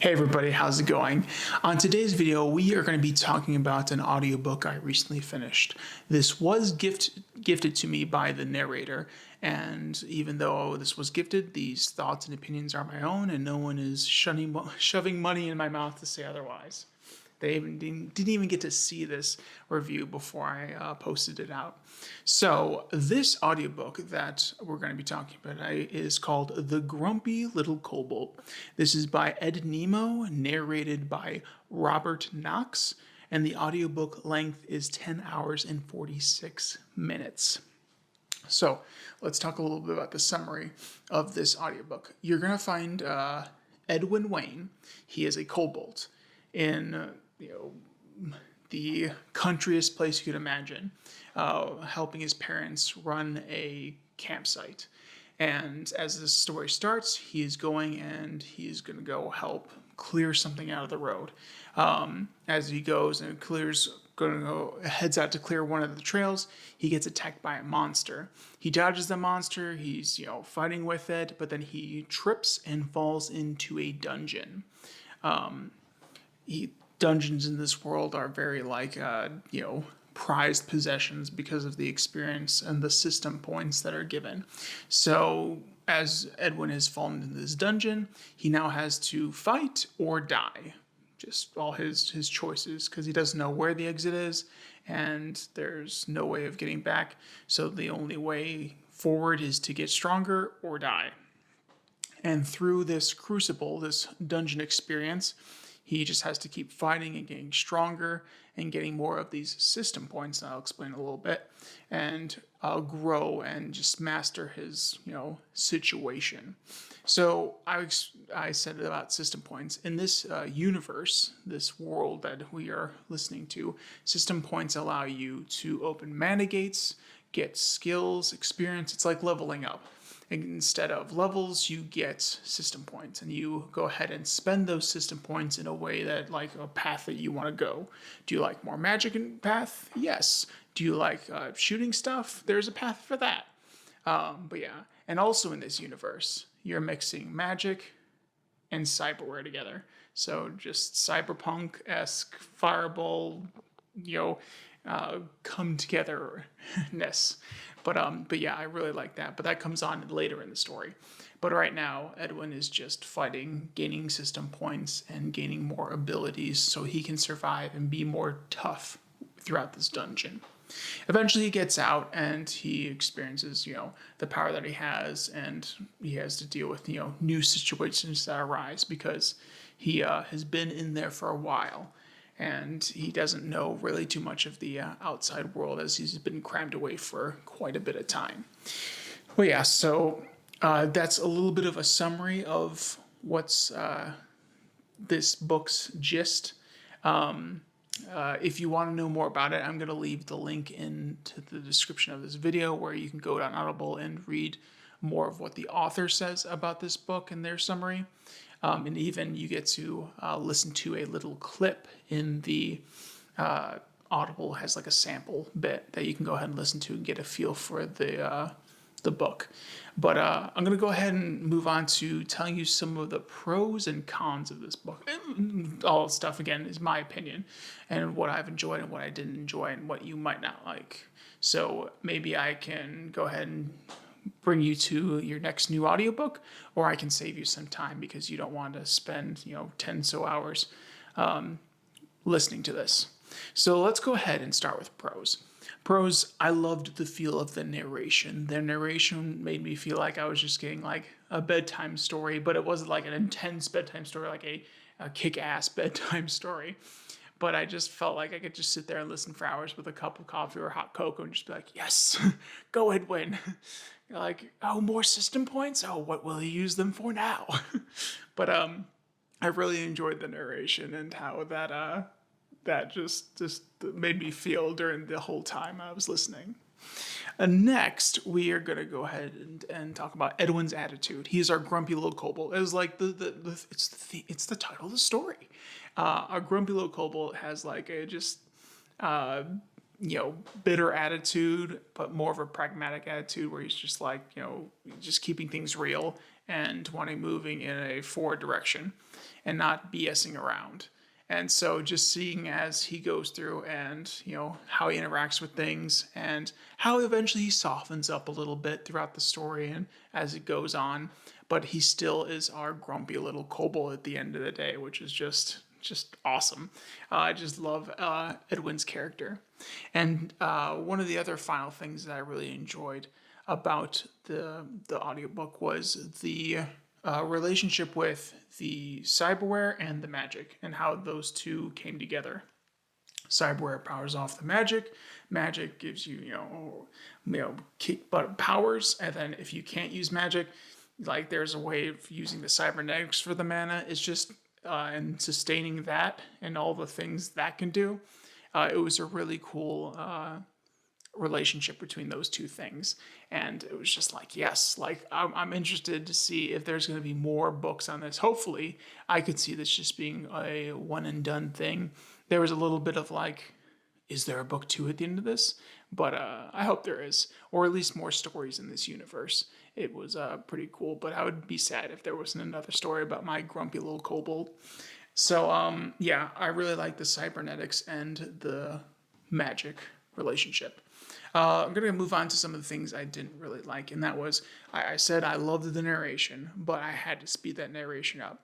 Hey everybody, how's it going? On today's video, we are going to be talking about an audiobook I recently finished. This was gifted to me by the narrator, and even though this was gifted, these thoughts and opinions are my own, and no one is shoving money in my mouth to say otherwise. They even didn't even get to see this review before I posted it out. So this audiobook that we're going to be talking about today is called The Grumpy Little Kobold. This is by Ed Nemo, narrated by Robert Knox, and the audiobook length is 10 hours and 46 minutes. So let's talk a little bit about the summary of this audiobook. You're going to find Edwin Wayne. He is a kobold in the countryest place you could imagine, helping his parents run a campsite. And as this story starts, he's going to go help clear something out of the road. As he goes and heads out to clear one of the trails, he gets attacked by a monster. He dodges the monster, he's fighting with it, but then he trips and falls into a dungeon. Dungeons in this world are very prized possessions because of the experience and the system points that are given. So as Edwin has fallen into this dungeon, he now has to fight or die. Just all his choices, because he doesn't know where the exit is and there's no way of getting back. So the only way forward is to get stronger or die. And through this crucible, this dungeon experience, he just has to keep fighting and getting stronger and getting more of these system points, and I'll explain a little bit, and grow and just master his, situation. So I said about system points. In this universe, this world that we are listening to, system points allow you to open mana gates, get skills, experience. It's like leveling up. Instead of levels, you get system points, and you go ahead and spend those system points in a way that, like a path that you want to go. Do you like more magic in path? Yes. Do you like shooting stuff? There's a path for that. But yeah, and also in this universe, you're mixing magic and cyberware together. So just cyberpunk-esque fireball, come togetherness. But yeah, I really like that. But that comes on later in the story. But right now, Edwin is just fighting, gaining system points, and gaining more abilities so he can survive and be more tough throughout this dungeon. Eventually he gets out and he experiences, the power that he has, and he has to deal with, new situations that arise because he has been in there for a while. And he doesn't know really too much of the outside world, as he's been crammed away for quite a bit of time. Well, yeah, so that's a little bit of a summary of what's this book's gist. If you want to know more about it, I'm going to leave the link into the description of this video where you can go on Audible and read more of what the author says about this book and their summary. And even you get to listen to a little clip in the Audible has like a sample bit that you can go ahead and listen to and get a feel for the book. But I'm going to go ahead and move on to telling you some of the pros and cons of this book. All stuff, again, is my opinion and what I've enjoyed and what I didn't enjoy and what you might not like. So maybe I can go ahead and bring you to your next new audiobook, or I can save you some time because you don't want to spend 10 so hours listening to this. So let's go ahead and start with pros. Pros, I loved the feel of the narration. Their narration made me feel like I was just getting like a bedtime story, but it wasn't like an intense bedtime story, like a kick-ass bedtime story. But I just felt like I could just sit there and listen for hours with a cup of coffee or hot cocoa and just be like, yes, go ahead, win. Like, oh, more system points? Oh, what will he use them for now? But I really enjoyed the narration and how that just made me feel during the whole time I was listening. Next, we are going to go ahead and talk about Edwin's attitude. He's our grumpy little kobold. It was like it's the title of the story. Our grumpy little kobold has like a just bitter attitude, but more of a pragmatic attitude where he's just like, just keeping things real and wanting moving in a forward direction and not BSing around. And so just seeing as he goes through and, how he interacts with things and how eventually he softens up a little bit throughout the story and as it goes on, but he still is our grumpy little kobold at the end of the day, which is just awesome. I just love Edwin's character. And one of the other final things that I really enjoyed about the audiobook was the relationship with the cyberware and the magic and how those two came together. Cyberware powers off the magic. Magic gives you, kick butt powers. And then if you can't use magic, like there's a way of using the cybernetics for the mana. It's just and sustaining that and all the things that can do. It was a really cool relationship between those two things, and it was just like, yes, like I'm interested to see if there's going to be more books on this. Hopefully I could see this just being a one and done thing. There was a little bit of like, is there a book 2 at the end of this? But I hope there is, or at least more stories in this universe. It was pretty cool, but I would be sad if there wasn't another story about my grumpy little kobold. So yeah, I really like the cybernetics and the magic relationship. I'm going to move on to some of the things I didn't really like, and that was, I said I loved the narration, but I had to speed that narration up.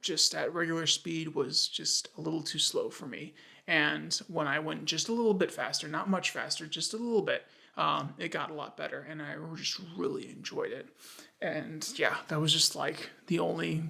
Just at regular speed was just a little too slow for me, and when I went just a little bit faster, not much faster, just a little bit, it got a lot better, and I just really enjoyed it. And yeah, that was just like the only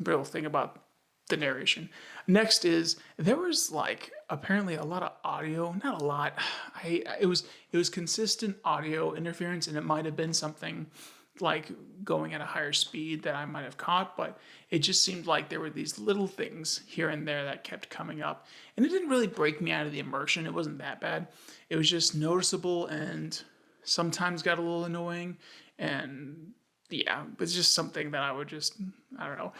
real thing about the narration. Next is there was like apparently a lot of audio, not a lot. It was consistent audio interference, and it might have been something like going at a higher speed that I might have caught, but it just seemed like there were these little things here and there that kept coming up, and it didn't really break me out of the immersion. It wasn't that bad. It was just noticeable and sometimes got a little annoying, and yeah, it's just something that I would just, I don't know,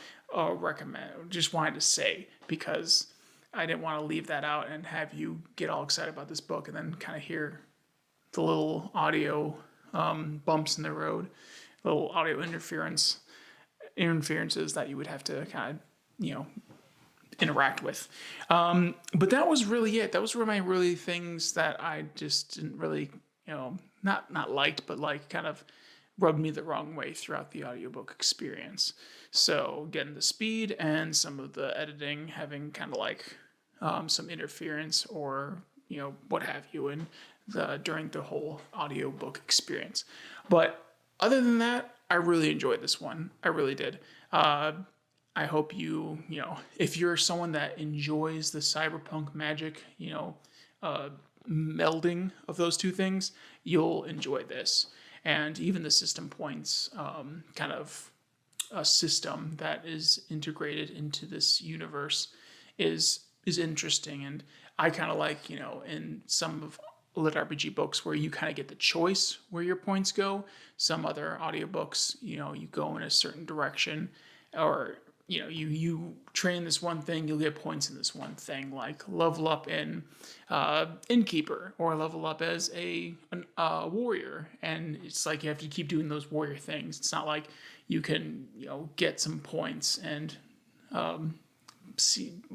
recommend. Just wanted to say because I didn't want to leave that out and have you get all excited about this book and then kind of hear the little audio bumps in the road, little audio interferences that you would have to kind of, interact with. But that was really it. That was my really things that I just didn't really, not liked, but like kind of rubbed me the wrong way throughout the audiobook experience. So getting the speed and some of the editing having kind of like some interference or what have you in during the whole audiobook experience. But other than that, I really enjoyed this one. I really did. I hope if you're someone that enjoys the cyberpunk magic, melding of those two things, you'll enjoy this. And even the system points, kind of a system that is integrated into this universe is interesting. And I kind of like, in some of lit RPG books where you kind of get the choice where your points go. Some other audiobooks, you go in a certain direction, or you train this one thing, you'll get points in this one thing, like level up in innkeeper or level up as a warrior, and it's like you have to keep doing those warrior things. It's not like you can get some points and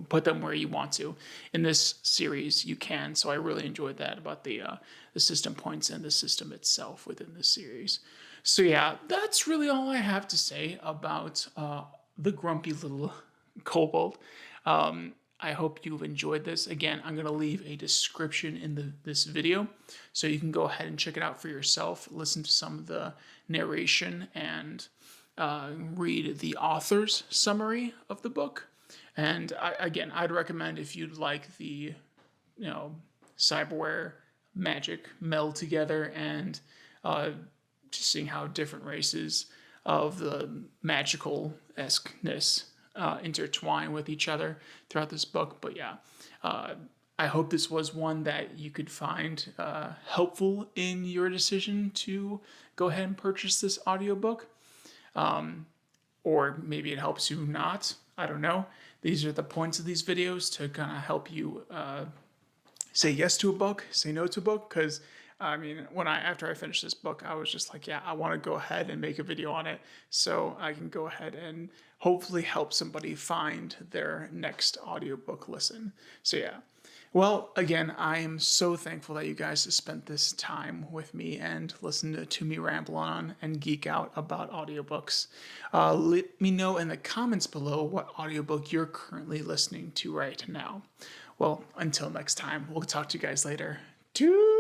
put them where you want to. In this series, you can. So I really enjoyed that about the system points and the system itself within this series. So yeah, that's really all I have to say about the grumpy little kobold. I hope you've enjoyed this. Again, I'm going to leave a description in this video, so you can go ahead and check it out for yourself, listen to some of the narration, and read the author's summary of the book. And I'd recommend, if you'd like the, cyberware magic meld together and just seeing how different races of the magical-esqueness intertwine with each other throughout this book. But yeah, I hope this was one that you could find helpful in your decision to go ahead and purchase this audiobook. Or maybe it helps you not. I don't know. These are the points of these videos, to kind of help you say yes to a book, say no to a book, because I mean, after I finished this book, I was just like, yeah, I want to go ahead and make a video on it so I can go ahead and hopefully help somebody find their next audiobook listen. So yeah. Well, again, I am so thankful that you guys have spent this time with me and listened to me ramble on and geek out about audiobooks. Let me know in the comments below what audiobook you're currently listening to right now. Well, until next time, we'll talk to you guys later. Toodles!